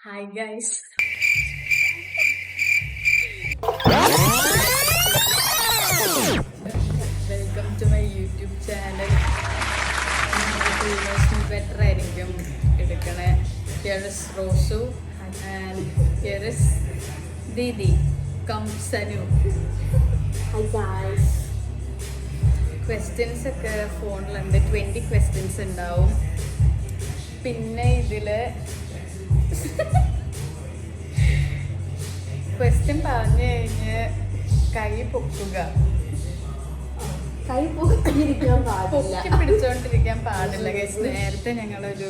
Hi guys. Welcome to my YouTube channel. Better ആയിരിക്കും എടുക്കണേ. Here is Rosu and here is Didi. Come Sanu. Hi guys. Questions ഒക്കെ ഫോണിലുണ്ട്. 20 questions ഉണ്ടാവും. പിന്നെ ഇതില് question പറഞ്ഞു കഴിഞ്ഞ് കൈ പൊക്കുക, കൈ പൊക്കിയിരിക്കാൻ പാടില്ല, പൊക്കി പിടിച്ചോണ്ടിരിക്കാൻ പാടില്ല. ഗൈസ്, നേരത്തെ ഞങ്ങളൊരു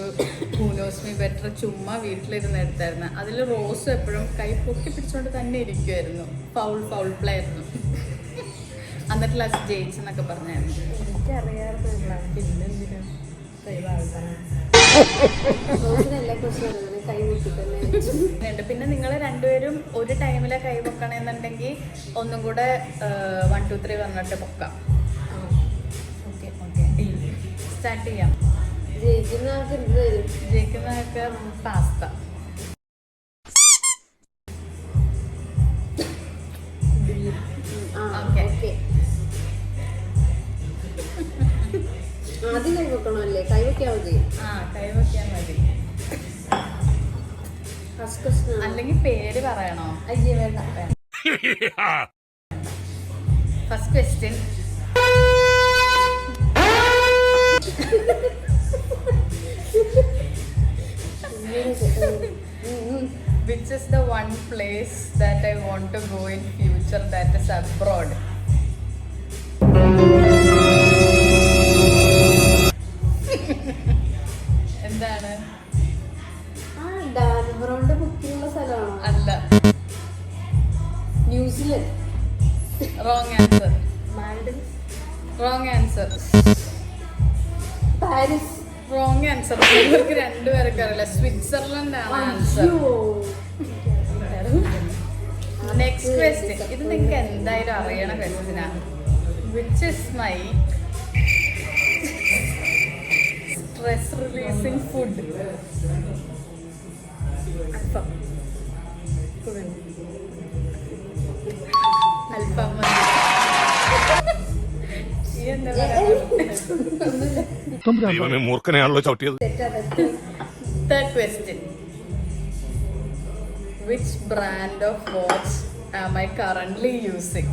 ഹൂനോസ്മി ബെറ്റർ ചുമ്മാ വീട്ടിലിരുന്ന് എടുത്തായിരുന്നു. അതിൽ റോസ് എപ്പോഴും കൈ പൊക്കി പിടിച്ചോണ്ട് തന്നെ ഇരിക്കുമായിരുന്നു. ഫൗൾ പ്ലേ ആയിരുന്നു. എന്നിട്ട് ലാസ്റ്റ് ജയിച്ചെന്നൊക്കെ പറഞ്ഞായിരുന്നു. എനിക്കറിയാറില്ല. പിന്നെന്തിനാ കൈ പൊക്കിട്ടുണ്ട്. പിന്നെ നിങ്ങൾ രണ്ടുപേരും ഒരു ടൈമിലെ കൈ പൊക്കണമെന്നുണ്ടെങ്കിൽ ഒന്നും കൂടെ 1 2 3 പറഞ്ഞിട്ട് പൊക്കാം. ഓക്കെ സ്റ്റാർട്ട് ചെയ്യാം. ജയിക്കുന്നവർക്ക് പാസ്ത. ആദ്യം കൈ വെക്കണമല്ലേ? കൈ വെക്കാൻ മതി. കൈ വെക്കാൻ മതി. അല്ലെങ്കിൽ പേര് പറയണോ? അയ്യേ വേണ്ട. First question. Which is the one place that I want to go in future that is abroad? എന്താണ്? ഡാൻവറോണ്ട് ബുക്കിംഗ് സ്ഥലമാണോ? അല്ല. New Zealand. Wrong answer. Maldives. Wrong answer. Paris. Wrong answer. ഇവർക്ക് രണ്ടുപേർക്ക് അറിയില്ല. സ്വിറ്റ്സർലൻഡ് ആണ് ആൻസർ. Next question. ഇത് നിങ്ങൾക്ക് എന്തായാലും അറിയണ ക്വസ്റ്റ്യനാണ്. Which is my stress releasing food? അൽഫാം മന്തി. മൂർഖനെയാണല്ലോ ചവിട്ടിയത്. Third question. Which brand of watch am I currently using?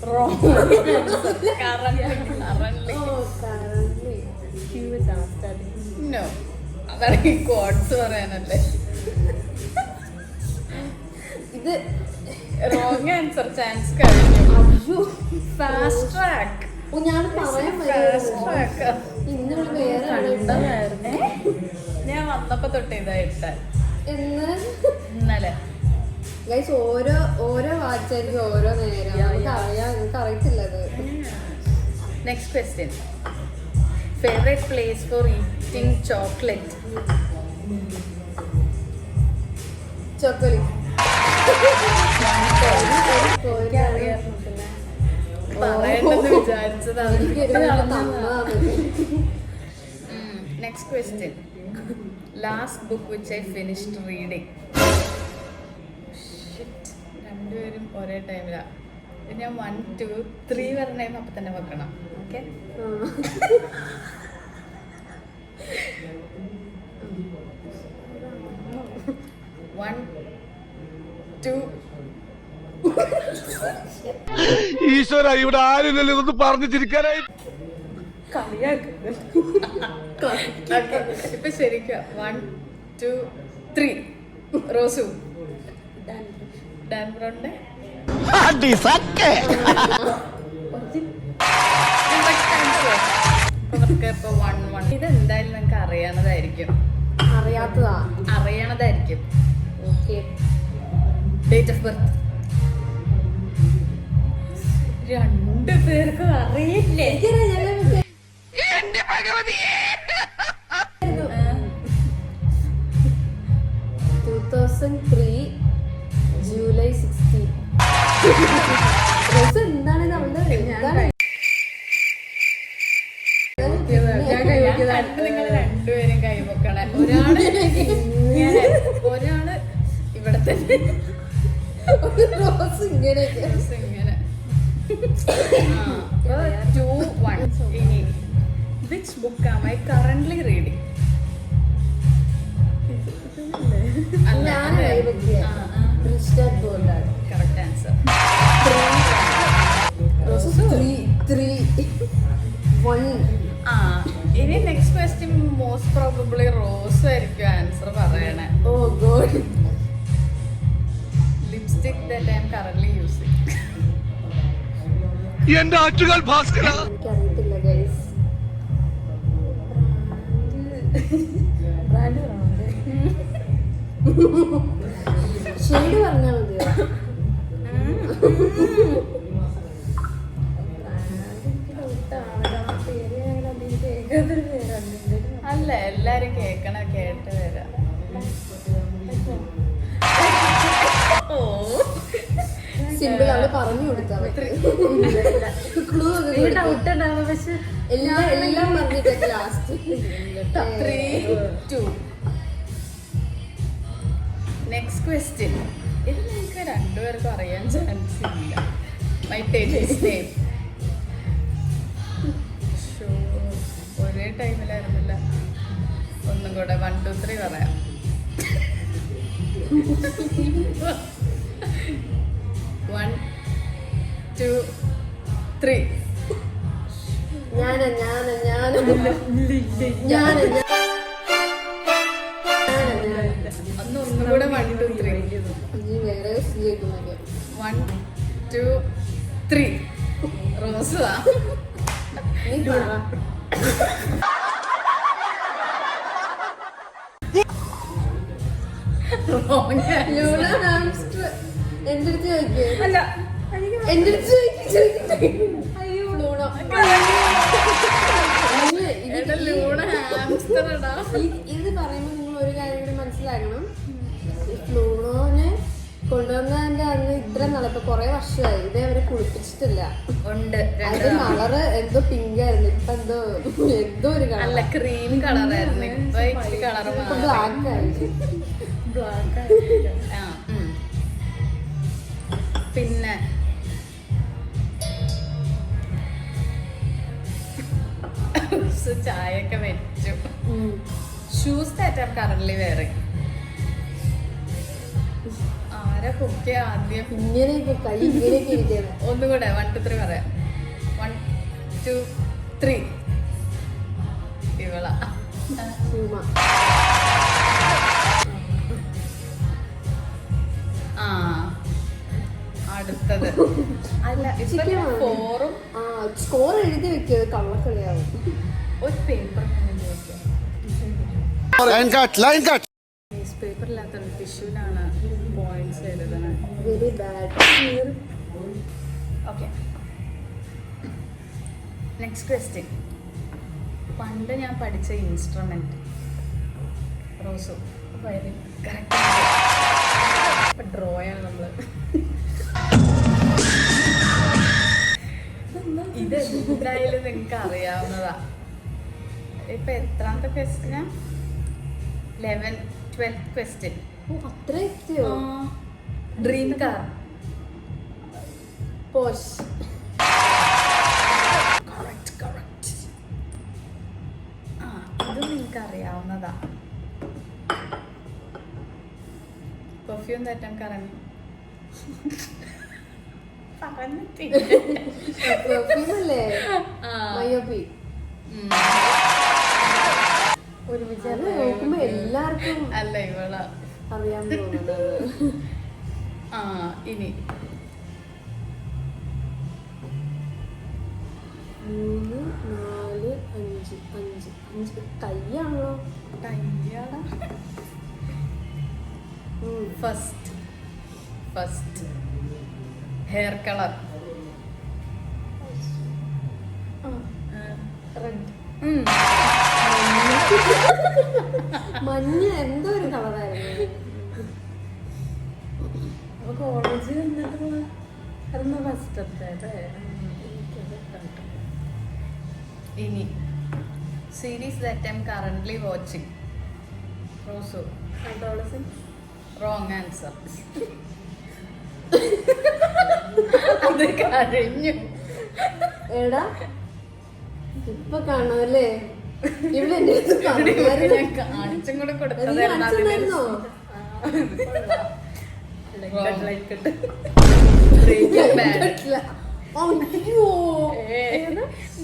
Wrong. Currently. No. അതാണ് ഈ കോഡ്സ് പറയാനല്ലേ. ഇത് റോങ് ആൻസർ. ചാൻസ് കഴിഞ്ഞു. Fast track. ഞാൻ പറയാൻ ഇന്ന് ഞാൻ വന്നപ്പോ തൊട്ട് ഇതായിട്ട ഇന്നലെ. ഗൈസ്, ഓരോ വാച്ചായിരിക്കും ഓരോ നേരം. എനിക്ക് അറിയത്തില്ലത്. Next question. Favourite place for eating chocolate? Chocolate. പറയണ്ടെന്ന് വിചാരിച്ചതാണ്. Next question. Last book which I finished reading? രണ്ടുപേരും ഒരേ ടൈമിലാ. ഞാൻ 1 2 3 പറഞ്ഞ അപ്പൊ തന്നെ വെക്കണം. ഓക്കെ. 1 2. ഈശ്വര, ഇവിടെ ആരുമില്ലല്ലോ ഇതൊന്ന് പറഞ്ഞു ചിരിക്കാനായി. ഇപ്പൊ ശരിക്കും 1 2 3. റോസു. ഡാൻബ്രോണ്ട്. ഇപ്പൊ 1 1. ഇത് എന്തായാലും നിങ്ങൾക്ക് അറിയാവുന്നതായിരിക്കും. അറിയണതായിരിക്കും. ഓക്കെ. Date of birth. രണ്ടു പേർക്കും അറിയില്ലേ? 2003 ജൂലൈ 16. എന്താണ് കണ്ട് നിങ്ങൾ രണ്ടുപേരും കൈവക്കണേ. ഒരാള് ഇങ്ങനെ, ഒരാള് ഇവിടെ തന്നെ റോസ് ഇങ്ങനെയൊക്കെ. ഇങ്ങനെ. 2-1. ഇനി which book am I currently reading? ഞാൻ കറക്റ്റ് ആൻസർ. 3-1. ഇനി next question most probably Rose ആയിരിക്കും ആൻസർ പറയണേ. Oh god. Lipstick that I am currently using. എന്റെ ആറ്റുകാൽ ഭാസ്കര. എനിക്കറിയത്തില്ല ഗൈസ്. ഷെയ്ഡ് പറഞ്ഞാൽ മതിയോ? അല്ല, എല്ലാരും കേൾക്കണ കേട്ട് വരാം. സിമ്പിൾ അവള് പറഞ്ഞു കൊടുത്താൽ ക്ലൂ എല്ലാം പറഞ്ഞിട്ട് ലാസ്റ്റ് 3-2. Next question. ഇത് നിങ്ങൾക്ക് രണ്ടുപേർക്കും അറിയാൻ ചാൻസ് ഇല്ല. My taste name. ഒരേ ടൈമിലായിരുന്നില്ല. ഒന്നും കൂടെ 1, 2, 3 പറയാം. One, 2, 3. ഒന്നും കൂടെ 1, 2, 3. 1, 2, 3. റോസാ. എന്റെ അടുത്ത് ചോദിക്കേ. ഇത് പറയുമ്പോ നിങ്ങൾ ഒരു കാര്യം കൂടി മനസ്സിലാക്കണം. ഈ ഫ്ലൂണോനെ കൊണ്ടുവന്നതിന്റെ അന്ന് ഇത്ര നാളെ ഇപ്പൊ കൊറേ വർഷമായി ഇതേ അവരെ കുളിപ്പിച്ചിട്ടില്ല. ഉണ്ട്. അത് കളറ് എന്തോ പിങ്ക് ആയിരുന്നു. ഇപ്പൊ എന്തോ ഒരു കളർ, ക്രീം കളറായിരുന്നു. ഇപ്പൊ കളർ ബ്ലാക്ക് ആയിരുന്നു. പിന്നെ ചായയൊക്കെ വെച്ചു. Shoes that are currently wearing. ആരാ കുക്ക് ആദ്യം? ഇങ്ങനെയൊക്കെ കൈ ഇങ്ങനെയൊക്കെ ഇരിക്കുന്നു. ഒന്നുകൂടെ 1, 2, 3 പറയാം. 1, 2, 3. ഇവളാ. അടുത്തത്. അല്ല, 4ഉം. സ്കോർ എഴുതി വെക്കുക. കള്ളക്കളിയാവും. ഒരു പേപ്പർ ന്യൂസ് പേപ്പർ ഇല്ലാത്ത ടിഷ്യൂലാണ് പോയിന്റ്സ് എഴുതണത്. Very bad. Okay, next question. പണ്ട് ഞാൻ പഠിച്ച ഇൻസ്ട്രുമെന്റ്. റോസു വയലിൻ. കറക്റ്റ്. ഇപ്പം ഡ്രോയാണ് നമ്മള്. ഇത് എന്തായാലും നിങ്ങൾക്ക് അറിയാവുന്നതാ. ഇപ്പൊ എത്രാമത്തെ ക്വസ്റ്റ്യനാ? 11th, 12th question. അത്ര എത്തിയോ? Dream car. പോഷ്. കറക്റ്റ്. ഇത് നിങ്ങൾക്ക് അറിയാവുന്നതാ. പെർഫ്യൂം തെറ്റാൻ കറങ്ങി പെർഫ്യൂമല്ലേ? മയോപി. ഒരുമിച്ച് നോക്കുമ്പോ എല്ലാവർക്കും അല്ല ഇവളാ അറിയാൻ തോന്നുന്നത്. ഇനി 3, 4, 5. കയ്യാണല്ലോ. കയ്യാടാ. First hair colour. മഞ്ഞ എന്തോ ഒരു കളറായിരുന്നു. College first. ഇനി series that I am currently watching. Rose. Wrong answer. അത് കഴിഞ്ഞു. എടാ ഇപ്പൊ കാണാല്ലേ ഇവിടെ ഞാൻ കാണിച്ചും കൂടെ കൊടുത്തതായിരുന്നു അതില്.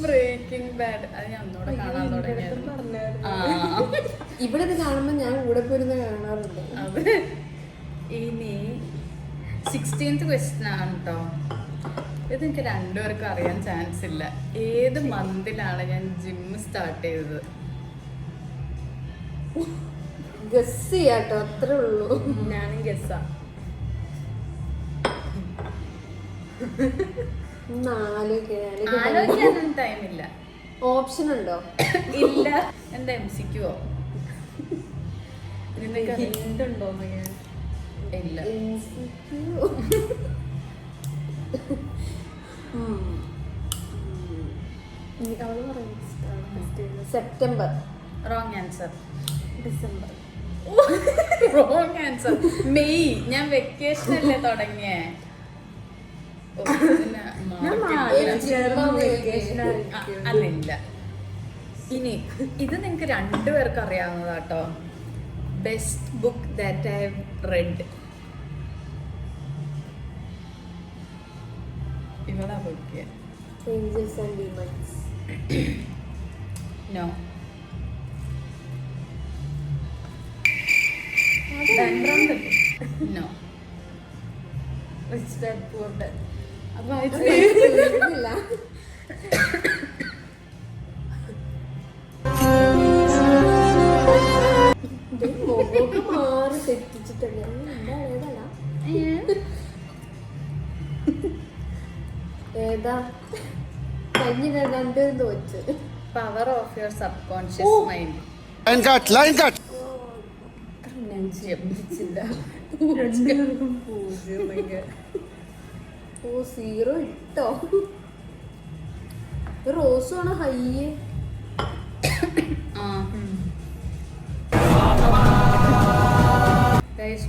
ബ്രേക്കിംഗ് ബാഡ് അത് ഞാൻ ഒന്നുകൂടെ കാണാൻ തുടങ്ങിയായിരുന്നു. ഇവിടെ ഇത് കാണുമ്പോ ഞാൻ കൂടെ പോരുന്ന കാണാറുണ്ട്. അത് ഇനി 16th ക്വസ്റ്റ്യൻ ആണ് കേട്ടോ. ഇത് എനിക്ക് രണ്ടുപേർക്കും അറിയാൻ ചാൻസ് ഇല്ല. ഏത് മന്തിലാണ് ഞാൻ ജിം സ്റ്റാർട്ട് ചെയ്തത്? ഗസ് ചെയ്യാട്ടോ, അത്രേ ഉള്ളൂ. ഞാനും ഗസ്സാ. ആലോചിക്കാനൊന്നും ടൈമില്ല. ഓപ്ഷൻ ഉണ്ടോ? ഇല്ല. എന്താ MCQ? ഹിന്റ് ഉണ്ടോന്ന് ഞാൻ ഇല്ല. September. Wrong answer. December. Wrong answer. May. ഞാൻ വെക്കേഷൻ അല്ലേ തുടങ്ങിയേ. അതില്ല. ഇനി ഇത് നിങ്ങക്ക് രണ്ടുപേർക്ക് അറിയാവുന്നതാട്ടോ. Best book that I have read. ഇവളാ book. Angels and Demons. No. No. Rich Dad Poor Dad. ഇല്ല. മാറി തെറ്റിച്ചിട്ടല്ലേ. ഏതാ കഴിഞ്ഞ രണ്ട് തോച്ച്. Power of your subconscious mind. Line cut ഓ 0 ഇട്ടോ. റോസും ആണ് ഹൈ.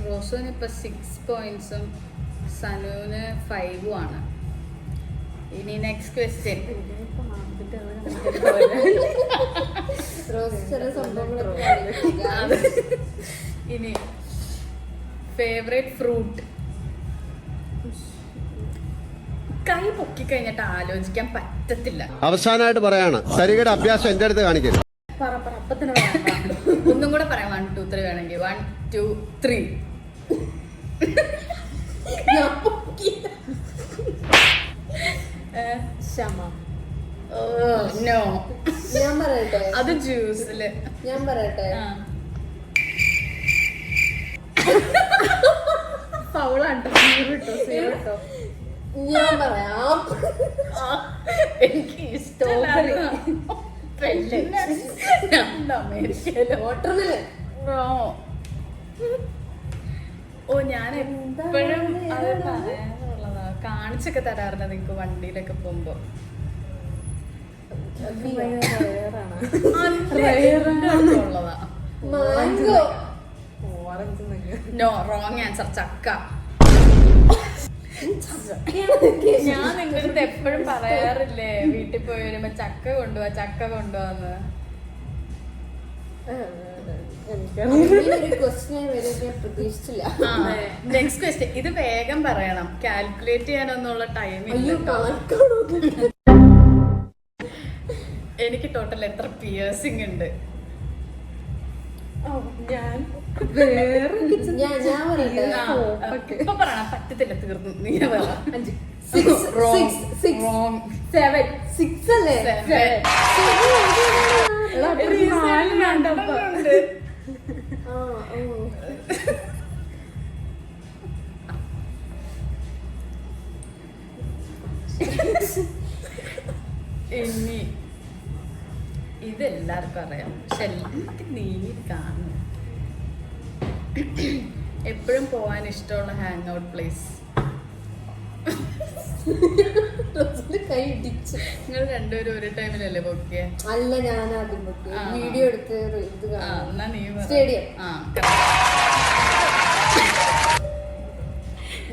റോസുവിന് ഇപ്പൊ 6 പോയിന്റ്സും സനുവിന് 5 ആണ്. ഇനി നെക്സ്റ്റ് ക്വസ്റ്റ്യൻ. റോസ് ചില സംഭവങ്ങളൊക്കെ. ഇനി ഫേവറേറ്റ് ഫ്രൂട്ട്. കൈ പൊക്കി കഴിഞ്ഞിട്ട് ആലോചിക്കാൻ പറ്റത്തില്ല. അവസാനമായിട്ട് പറയാണ് തരികയുടെ അഭ്യാസം എന്റെ അടുത്ത് കാണിക്കരുത്. ഒന്നും കൂടെ പറയാം. 1 2 3 വേണമെങ്കിൽ 1 2 3. ക്ഷമ. നോ. ഞാൻ പറയട്ടെ. അത് ജ്യൂസില്. ഞാൻ പറയട്ടെ. ഫൗളാണ്ടോ? സീറോ. ഞാൻ പറയാം. എനിക്ക് ഇഷ്ടമല്ല. വാട്ടർമെലൺ. ഓ ഞാൻ എപ്പോഴും അത് പറയാനുള്ളതാ. കാണിച്ചൊക്കെ തരാറുണ്ട് നിങ്ങക്ക് വണ്ടിയിലൊക്കെ പോകുമ്പോ. ഉള്ളതാ. മാംഗോ. നോ. Wrong answer. ചക്ക. ഞാൻ നിങ്ങളുടെ അടുത്ത് എപ്പോഴും പറയാറില്ലേ വീട്ടിൽ പോയി വരുമ്പോ ചക്ക കൊണ്ടുപോവാന്ന്. പ്രതീക്ഷിച്ചില്ല. Next question. ഇത് വേഗം പറയണം. കാൽക്കുലേറ്റ് ചെയ്യാനൊന്നുള്ള ടൈം ഇല്ല. എനിക്ക് ടോട്ടൽ എത്ര പിയേഴ്സിംഗ് ഉണ്ട്? ഞാൻ ഞാൻ പറയട്ടെ. ഇപ്പൊ പറയണം. പറ്റത്തില്ല. തീർന്നു. നീ പറ. 6 അല്ലേ? ഇനി ഇതെല്ലാവർക്കും അറിയാം. പക്ഷെ എല്ലാവർക്കും നീ കാണും. എപ്പോഴും പോവാൻ ഇഷ്ടമുള്ള ഹാങ് ഔട്ട് പ്ലേസ്. റോസിന്റെ കൈ ഇടിച്ചു. നിങ്ങൾ രണ്ടുപേരും ഒരു ടൈമിലല്ലേ പൊക്കിയ? അല്ല, ഞാൻ ആദ്യം പൊക്കി. ആ. വീഡിയോ എടുത്ത് ഇത് ആ, എന്നാ നീ പറ. സ്റ്റേഡിയം ആ,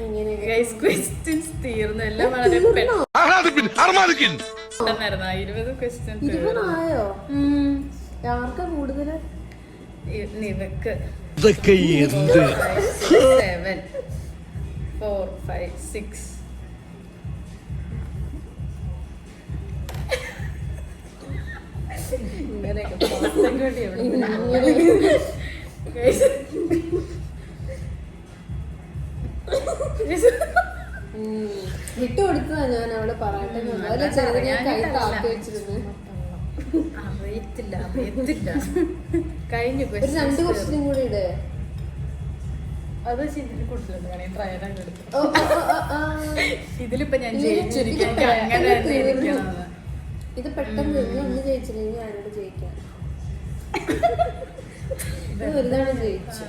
ഇങ്ങനെയൊക്കെ. ഗൈസ് ക്വസ്റ്റ്യൻസ് തീർന്നു. എല്ലാം വളരെ ആഹ്ലാദിപ്പിൻ അർമാദിക്കിൻ പെട്ടെന്നായിരുന്നു. 20 ക്വസ്റ്റ്യൻസ് 20 ആർക്കാ കൂടുതല്? നിനക്ക് ഇതൊക്കെ എന്ത് 7 4 5 6 ഇങ്ങനെയൊക്കെ പാസ്സം കൂടി വിട്ടുകൊടുത്തതാ ഞാൻ അവിടെ പറയട്ടെ. അതിലെ ചെറുത് ഞാൻ കൈ താത്തി വെച്ചിരുന്നു. അറിയത്തില്ല കഴിഞ്ഞു. ഒരു 2 ക്വസ്റ്റ്യൻ കൂടി ഇട്. അത് ചിന്തിച്ച് കൊടുത്തിട്ടുണ്ട്. ട്രയലൊക്കെ എടുത്തു. ഓ, ഓ, ഓ. ഇതിലിപ്പോ ഞാൻ ജയിച്ചിരിക്കും. എനിക്ക് അങ്ങനെ തന്നെ ഇരിക്കണമെന്ന്. ഇത് പെട്ടെന്ന് ഒന്ന് ജയിച്ചില്ലെങ്കിൽ ഞാനോട് ജയിക്കാം. ഇത് ഒരു തവണ ജയിച്ചു.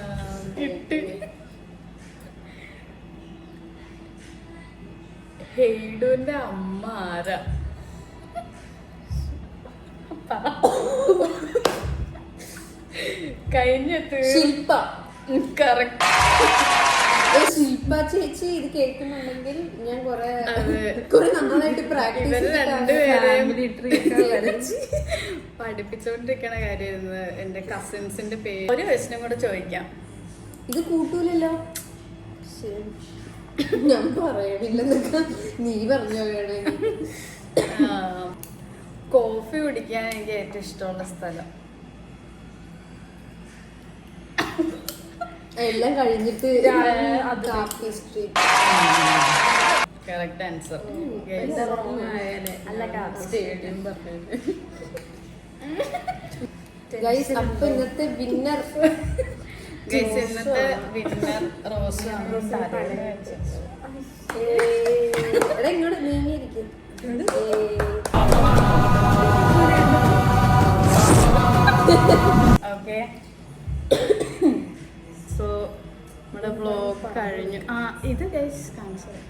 ഹെയ്ഡുവിന്റെ അമ്മ ആരാ? കഴിഞ്ഞത് ശില്പ. കറക്റ്റ്. ശില്പ ചേച്ചി ഇത് കേൾക്കുന്നുണ്ടെങ്കിൽ ഞാൻ കൊറേ അതെ. നന്നായിട്ട് ഇവര് പ്രാക്ടീസ് രണ്ടുപേരെയും പഠിപ്പിച്ചോണ്ടിരിക്കണ കാര്യമായിരുന്നു. എന്റെ കസിൻസിന്റെ പേര് ഒരു ക്വസ്റ്റ്യൻ കൂടെ ചോദിക്കാം. ഇത് കൂട്ടൂലല്ലോ. ശരി, ഞാൻ പറയണില്ലെന്നൊക്കെ നീ പറഞ്ഞോ. വേണമെങ്കിൽ കോഫി കുടിക്കാൻ എനിക്ക് ഏറ്റവും ഇഷ്ടമുള്ള സ്ഥലം എല്ലാം കഴിഞ്ഞിട്ട് കാപ്പി സ്ട്രീറ്റ്. Correct answer. സ്റ്റേഡിയം പറഞ്ഞു. ഗൈസ്, അപ്പൊ ഇന്നത്തെ വിന്നർ ഇന്നത്തെ വിന്നർ റോസ്. എടാ ഇങ്ങോട്ട് നീങ്ങിയിരിക്കും. ഓക്കെ, സോ നമ്മുടെ വ്ലോഗ് കഴിഞ്ഞു. ആ, ഇത് ഗൈസ് കാണിച്ചത്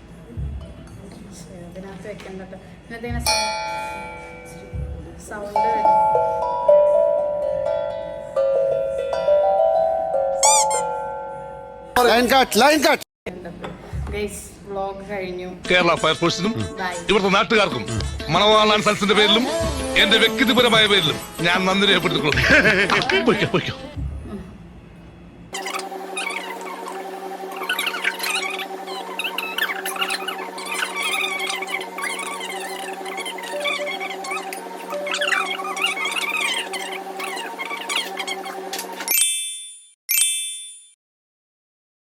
ഇതിനകത്ത് വെക്കാൻ കേട്ടോ. ഇതിനകത്ത് ഇങ്ങനെ സൗണ്ട് വരും. ഗൈസ് വ്ലോഗ് കഴിഞ്ഞു. കേരള ഫയർഫോഴ്സിനും ബൈ. ഇവിടുത്തെ നാട്ടുകാർക്കും മണവാളാൻ സൽസിന്റെ പേരിലും എന്റെ വ്യക്തിപരമായ പേരിലും ഞാൻ നന്ദി രേഖപ്പെടുത്തിക്കൊള്ളുന്നു.